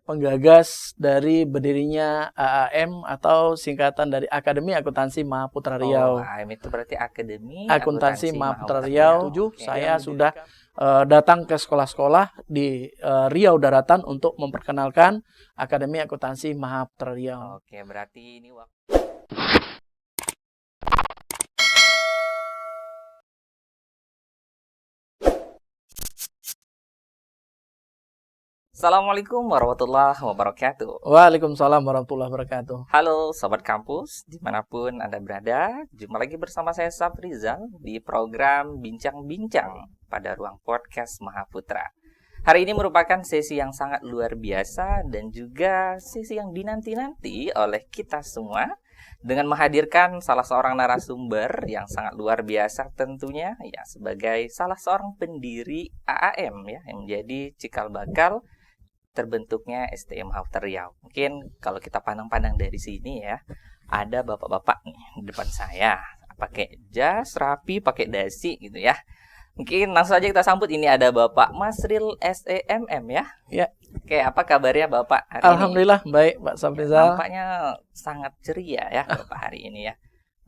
penggagas dari berdirinya AAM atau singkatan dari Akademi Akuntansi Mahaputra Riau. AAM itu berarti Akademi Akuntansi Mahaputra Riau. Saya sudah datang ke sekolah-sekolah di Riau Daratan untuk memperkenalkan Akademi Akuntansi Mahaputra Riau. Oke, berarti ini waktu. Assalamualaikum warahmatullahi wabarakatuh. Waalaikumsalam warahmatullahi wabarakatuh. Halo Sobat Kampus, dimanapun Anda berada. Jumpa lagi bersama saya Safrizal di program Bincang-Bincang pada ruang podcast Mahaputra. Hari ini merupakan sesi yang sangat luar biasa dan juga sesi yang dinanti-nanti oleh kita semua dengan menghadirkan salah seorang narasumber yang sangat luar biasa tentunya ya sebagai salah seorang pendiri AAM ya yang menjadi cikal bakal terbentuknya STM Mahaputra Riau. Mungkin kalau kita pandang-pandang dari sini ya, ada bapak-bapak nih di depan saya, pakai jas rapi, pakai dasi gitu ya. Mungkin langsung aja kita sambut, ini ada Bapak Masril SEMM ya. Ya. Oke, apa kabarnya Bapak hari Alhamdulillah ini? Baik Pak Safrizal. Nampaknya sangat ceria ya Bapak hari ini ya.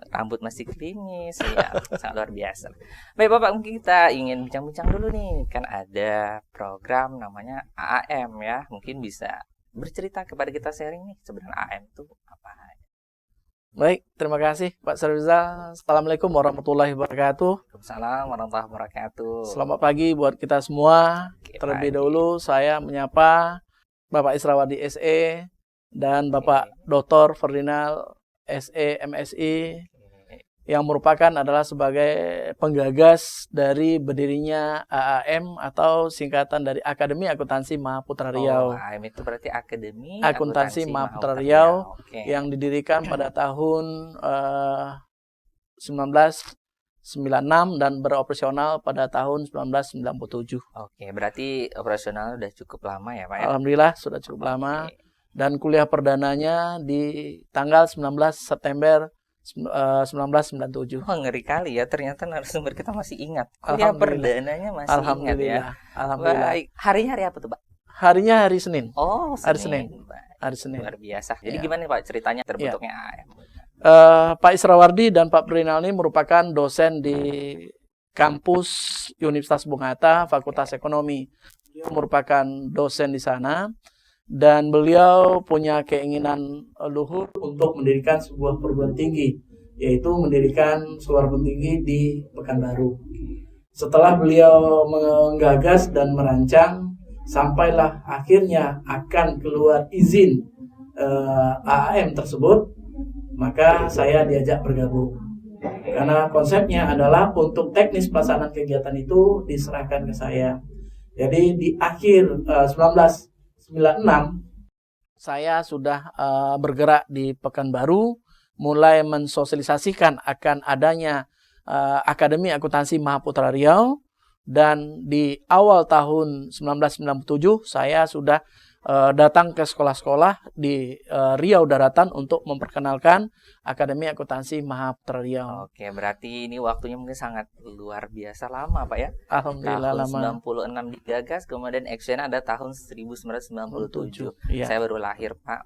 Rambut masih klimis ya, sangat luar biasa. Baik Bapak, mungkin kita ingin bincang-bincang dulu nih. Kan ada program namanya AAM ya. Mungkin bisa bercerita kepada kita sharing nih, sebenarnya AAM itu apa? Baik, terima kasih Pak Safrizal. Assalamualaikum warahmatullahi wabarakatuh. Waalaikumsalam warahmatullahi wabarakatuh. Selamat pagi buat kita semua. Terlebih dahulu saya menyapa Bapak Israwadi SE dan Bapak Dr. Ferdinand SE MSI yang merupakan adalah sebagai penggagas dari berdirinya AAM atau singkatan dari Akademi Akuntansi Mahaputra Riau. AAM itu berarti Akademi Akuntansi Mahaputra Riau yang didirikan pada tahun 1996 dan beroperasional pada tahun 1997. Oke, berarti operasional sudah cukup lama ya Pak ya? Alhamdulillah sudah cukup lama. Dan kuliah perdananya di tanggal 19 September 1997. Oh, ngeri kali ya, ternyata narasumber kita masih ingat. Kuliah perdananya masih ingat ya. Alhamdulillah. Baik. Harinya hari apa tuh, Pak? Harinya hari Senin. Oh, Hari Senin. Hari Senin. Luar biasa. Jadi gimana Pak ceritanya terbentuknya AAM? Pak Israwardi dan Pak Prinal ini merupakan dosen di kampus Universitas Bung Hatta, Fakultas Ekonomi. Dia merupakan dosen di sana. Dan beliau punya keinginan luhur untuk mendirikan sebuah perguruan tinggi, yaitu mendirikan sebuah perguruan tinggi di Pekanbaru. Setelah beliau menggagas dan merancang, sampailah akhirnya akan keluar izin AAM tersebut, maka saya diajak bergabung. Karena konsepnya adalah untuk teknis pelaksanaan kegiatan itu diserahkan ke saya. Jadi di akhir 1996 saya sudah bergerak di Pekanbaru, mulai mensosialisasikan akan adanya Akademi Akuntansi Mahaputra Riau, dan di awal tahun 1997 saya sudah datang ke sekolah-sekolah di Riau Daratan untuk memperkenalkan Akademi Akuntansi Mahaputra Riau. Oke, berarti ini waktunya mungkin sangat luar biasa lama Pak ya. Alhamdulillah lama. Tahun 96 digagas, kemudian action ada tahun 1997. Iya. Saya baru lahir Pak.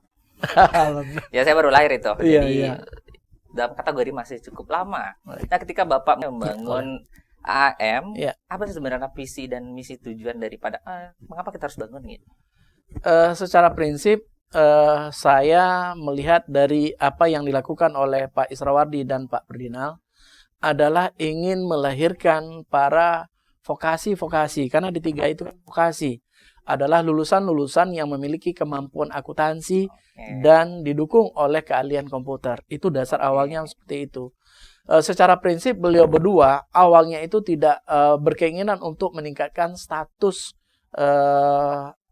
Ya saya baru lahir itu. Jadi dalam kategori masih cukup lama. Nah ketika Bapak membangun AAM, apa sih sebenarnya visi dan misi tujuan daripada mengapa kita harus bangun gitu? Secara prinsip saya melihat dari apa yang dilakukan oleh Pak Israwardi dan Pak Ferdinand adalah ingin melahirkan para vokasi-vokasi, karena di tiga itu vokasi adalah lulusan-lulusan yang memiliki kemampuan akuntansi dan didukung oleh keahlian komputer. Itu dasar awalnya seperti itu. Secara prinsip beliau berdua awalnya itu tidak berkeinginan untuk meningkatkan status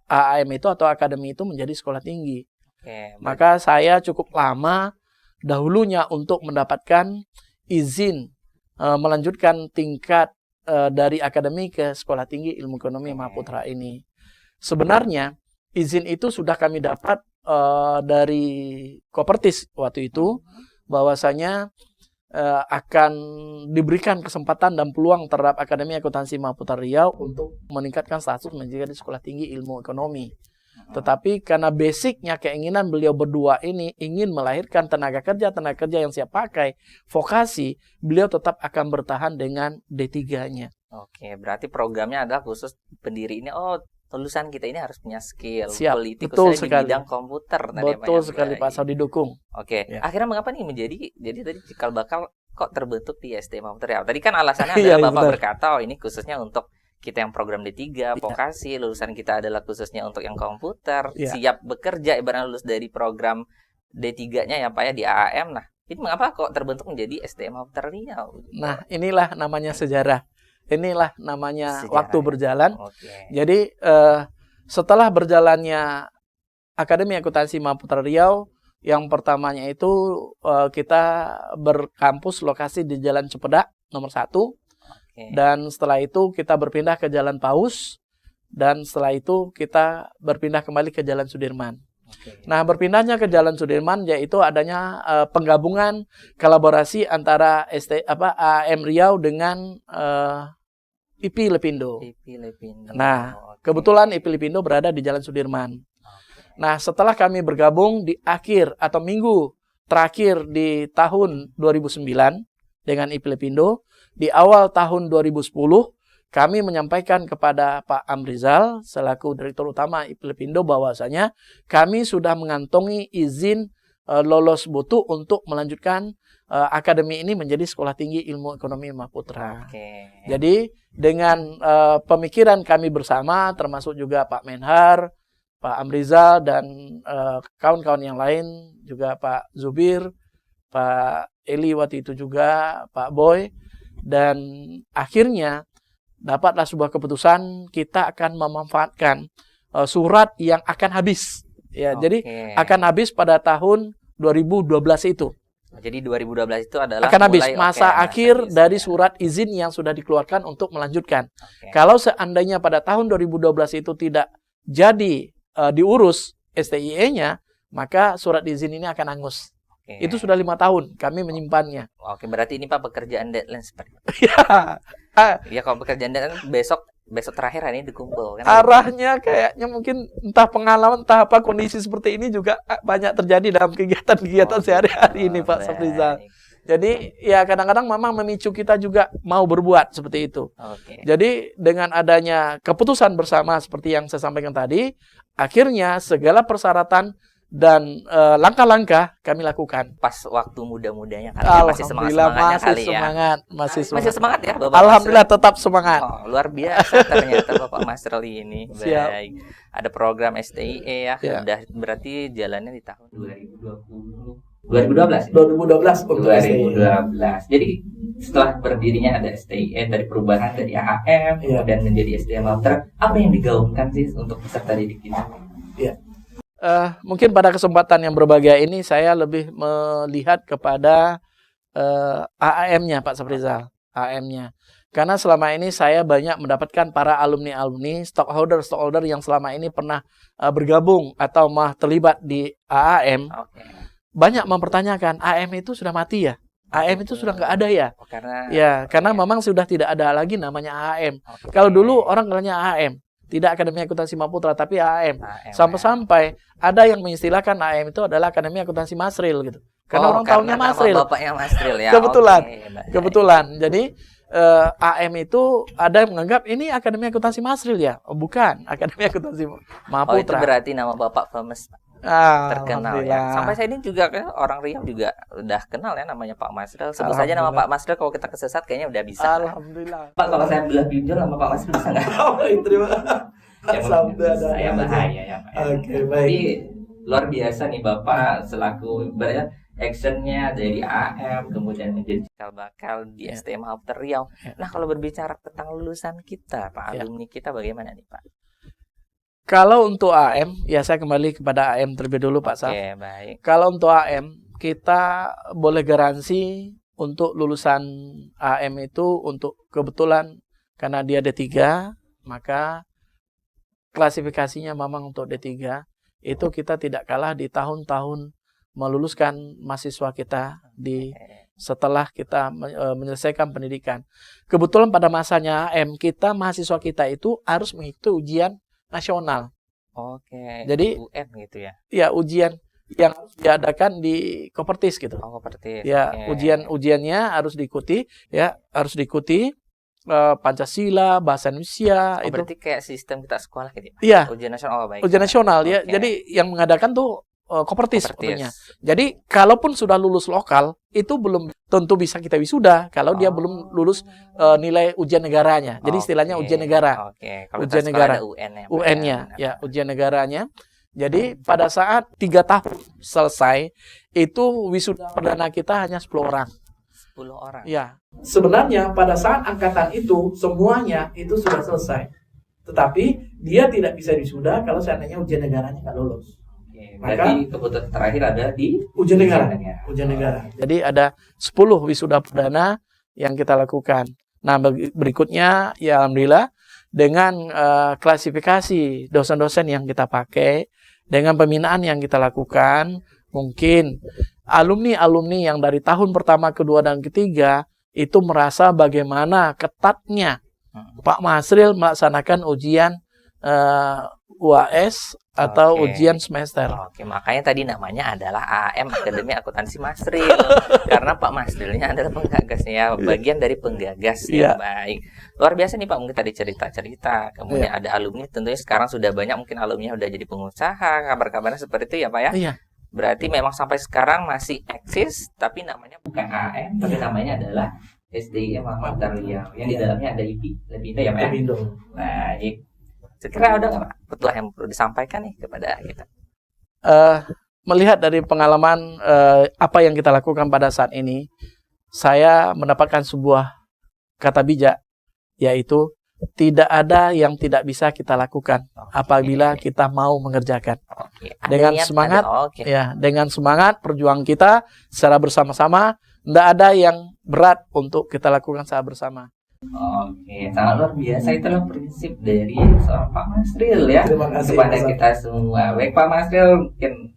AAM itu atau akademi itu menjadi sekolah tinggi. Maka saya cukup lama dahulunya untuk mendapatkan izin melanjutkan tingkat dari akademi ke sekolah tinggi ilmu ekonomi Mahaputra ini. Sebenarnya izin itu sudah kami dapat dari Kopertis waktu itu, bahwasanya akan diberikan kesempatan dan peluang terhadap Akademi Akuntansi Mahaputra Riau untuk meningkatkan status menjadi sekolah tinggi ilmu ekonomi. Tetapi karena basicnya keinginan beliau berdua ini ingin melahirkan tenaga kerja yang siap pakai vokasi, beliau tetap akan bertahan dengan D3-nya. Oke, berarti programnya adalah khusus pendiri ini. Oh, lulusan kita ini harus punya skill Siap, politik betul khususnya sekali. di bidang komputer. Betul sekali Pak Saud, didukung. Oke, Ya. akhirnya mengapa nih jadi tadi cikal bakal kok terbentuk di STM Material? Tadi kan alasannya Iya, adalah Bapak benar. berkata, oh ini khususnya untuk kita yang program D3, vokasi, lulusan kita adalah khususnya untuk yang komputer, siap bekerja ibaratnya lulus dari program D3-nya ya Pak ya di AAM. Nah, ini mengapa kok terbentuk menjadi STM Material? Nah, inilah namanya sejarah. Inilah namanya Sejarah, waktu berjalan. Oke. Jadi setelah berjalannya Akademi Akuntansi Mahaputra Riau, yang pertamanya itu kita berkampus lokasi di Jalan Cepedak nomor 1. Dan setelah itu kita berpindah ke Jalan Paus. Dan setelah itu kita berpindah kembali ke Jalan Sudirman. Nah, berpindahnya ke Jalan Sudirman yaitu adanya penggabungan kolaborasi antara AAM Riau dengan IP Lepindo. Nah, kebetulan IP Lepindo berada di Jalan Sudirman. Nah, setelah kami bergabung di akhir atau minggu terakhir di tahun 2009 dengan IP Lepindo, di awal tahun 2010 kami menyampaikan kepada Pak Amrizal selaku Direktur Utama IP Lepindo bahwasanya kami sudah mengantongi izin lolos mutu untuk melanjutkan akademi ini menjadi Sekolah Tinggi Ilmu Ekonomi Mahaputra. Jadi dengan pemikiran kami bersama, termasuk juga Pak Menhar, Pak Amrizal dan kawan-kawan yang lain, juga Pak Zubir, Pak Eli waktu itu juga, Pak Boy, dan akhirnya dapatlah sebuah keputusan kita akan memanfaatkan surat yang akan habis. Ya, jadi akan habis pada tahun 2012 itu. Jadi 2012 itu adalah akan habis masa akhir dari surat izin yang sudah dikeluarkan untuk melanjutkan. Kalau seandainya pada tahun 2012 itu tidak jadi diurus STIE-nya, maka surat izin ini akan hangus. Itu sudah 5 tahun kami menyimpannya. Oke, berarti ini Pak pekerjaan deadline seperti itu. Ya, kalau pekerjaan deadline besok terakhir hari ini dikumpul kan. Arahnya kayaknya mungkin entah pengalaman, entah apa kondisi seperti ini juga banyak terjadi dalam kegiatan-kegiatan sehari-hari ini Pak Safrizal. Jadi ya kadang-kadang memang memicu kita juga mau berbuat seperti itu. Jadi dengan adanya keputusan bersama seperti yang saya sampaikan tadi, akhirnya segala persyaratan dan langkah-langkah kami lakukan. Pas waktu muda-mudanya kali masih semangat-semangatnya kali ya. Masih semangat ya Bapak. Alhamdulillah tetap semangat. Oh, luar biasa ternyata Bapak Mas Roli ini. Baik. Ada program STIE ya. Udah berarti jalannya di tahun 2012. 2012. Jadi setelah berdirinya ada STIE dari perubahan dari AAM kemudian menjadi STM Mahaputra, apa yang digaungkan sih untuk peserta didik kita? Iya. Mungkin pada kesempatan yang berbahagia ini saya lebih melihat kepada AAM-nya Pak Safrizal, AM-nya. Karena selama ini saya banyak mendapatkan para alumni-alumni, stockholder yang selama ini pernah bergabung atau terlibat di AAM, banyak mempertanyakan, AM itu sudah mati ya? AM itu sudah nggak ada ya? Karena memang sudah tidak ada lagi namanya AM. Kalau dulu orang bilangnya AM. Tidak Akademi Akuntansi Mahaputra, tapi AAM. Sampai-sampai ada yang mengistilahkan AAM itu adalah Akademi Akuntansi Masril gitu. Karena orang tahunya Masril. Bapaknya Masril ya. Kebetulan. Jadi AM itu ada yang menganggap ini Akademi Akuntansi Masril ya. Oh, bukan, Akademi Akuntansi Mahaputra. Oh, itu berarti nama Bapak famous. Terkenal ya. Sampai saya ini juga kan orang Riau juga udah kenal ya namanya Pak Masril. Sebut saja nama Pak Masril, kalau kita kesesat kayaknya udah bisa. Alhamdulillah. Pak, kalau saya belah pinjol sama Pak Masril bisa nggak? Terima kasih. Saya bahaya ya Pak. Oke, baik. Tapi luar biasa nih Bapak selaku ibaratnya actionnya dari AM kemudian menjadi cikal bakal di STM Mahaputra Riau. Nah, kalau berbicara tentang lulusan kita, Pak, alumni kita bagaimana nih Pak? Kalau untuk AM, ya saya kembali kepada AM terlebih dulu Pak Saf. Baik. Kalau untuk AM, kita boleh garansi untuk lulusan AM itu untuk kebetulan karena dia D3, maka klasifikasinya memang untuk D3, itu kita tidak kalah di tahun-tahun meluluskan mahasiswa kita setelah kita menyelesaikan pendidikan. Kebetulan pada masanya AM, mahasiswa kita itu harus mengikuti ujian nasional. Oke. Jadi UN gitu ya. ya ujian yang harus diadakan di Kopertis gitu. Oh, Kopertis. Ya, Oke. ujiannya harus diikuti, ya, harus diikuti Pancasila, bahasa Indonesia Oh, itu. berarti kayak sistem kita sekolah gitu ya? Iya, Ujian nasional. Oh, baik. ujian nasional ya. Oke. Jadi yang mengadakan tuh Kopertis tentunya. Kopertis. Jadi kalaupun sudah lulus lokal, itu belum tentu bisa kita wisuda kalau dia belum lulus nilai ujian negaranya. Jadi istilahnya ujian negara. Oke. Kalau Ujian kita sekolah negara. ada UN-nya. UN-nya, ya, ujian negaranya. Jadi pada saat 3 tahun selesai, itu wisuda perdana kita hanya 10 orang. 10 orang. Ya, sebenarnya pada saat angkatan itu semuanya itu sudah selesai. Tetapi dia tidak bisa wisuda kalau seandainya ujian negaranya nggak lulus. Oke. Maka Berarti kebutuhan terakhir ada di ujian negara. Ujian negara. Jadi ada 10 wisuda perdana yang kita lakukan. Nah, berikutnya ya alhamdulillah dengan klasifikasi dosen-dosen yang kita pakai, dengan pembinaan yang kita lakukan, mungkin alumni-alumni yang dari tahun pertama, kedua, dan ketiga itu merasa bagaimana ketatnya Pak Masril melaksanakan ujian UAS atau ujian semester. Oke, makanya tadi namanya adalah AM Akademi Akuntansi Masril. Karena Pak Masrilnya adalah penggagasnya, bagian dari penggagas yang baik. Luar biasa nih Pak, mungkin tadi cerita-cerita. Kemudian ada alumni, tentunya sekarang sudah banyak mungkin alumni udah jadi pengusaha, kabar-kabarnya seperti itu ya Pak ya? Iya. Berarti memang sampai sekarang masih eksis, tapi namanya bukan AM, tapi namanya adalah SDIM Muhammad Riau. Yang di dalamnya ada IPI ya Pak ya? Baik. Sekira udah nggak Pak petua yang perlu disampaikan nih kepada kita? Melihat dari pengalaman apa yang kita lakukan pada saat ini, saya mendapatkan sebuah kata bijak, yaitu tidak ada yang tidak bisa kita lakukan apabila kita mau mengerjakan. Dengan semangat, dengan semangat perjuangan kita secara bersama-sama, tidak ada yang berat untuk kita lakukan secara bersama. Oke, sangat luar biasa. Itulah prinsip dari seorang Pak Masril ya. Terima kasih kepada kita semua. Baik Pak Masril, mungkin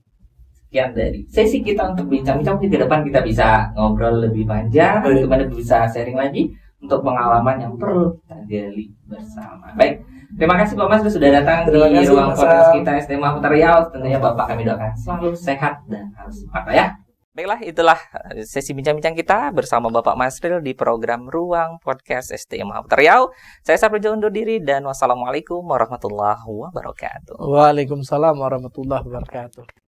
sekian dari sesi kita untuk bincang-bincang. Mungkin ke depan kita bisa ngobrol lebih panjang, bagaimana bisa sharing lagi untuk pengalaman yang perlu kita gali bersama. Baik, terima kasih Pak Masril sudah datang di ruang podcast kita SDIM Muhammad Riau. Tentunya Bapak kami doakan selalu sehat dan harus semangat ya. Baiklah, itulah sesi bincang-bincang kita bersama Bapak Masril di program Ruang Podcast SDIM Muhammad Riau. Saya Sapri undur diri dan wassalamualaikum warahmatullahi wabarakatuh. Waalaikumsalam warahmatullahi wabarakatuh.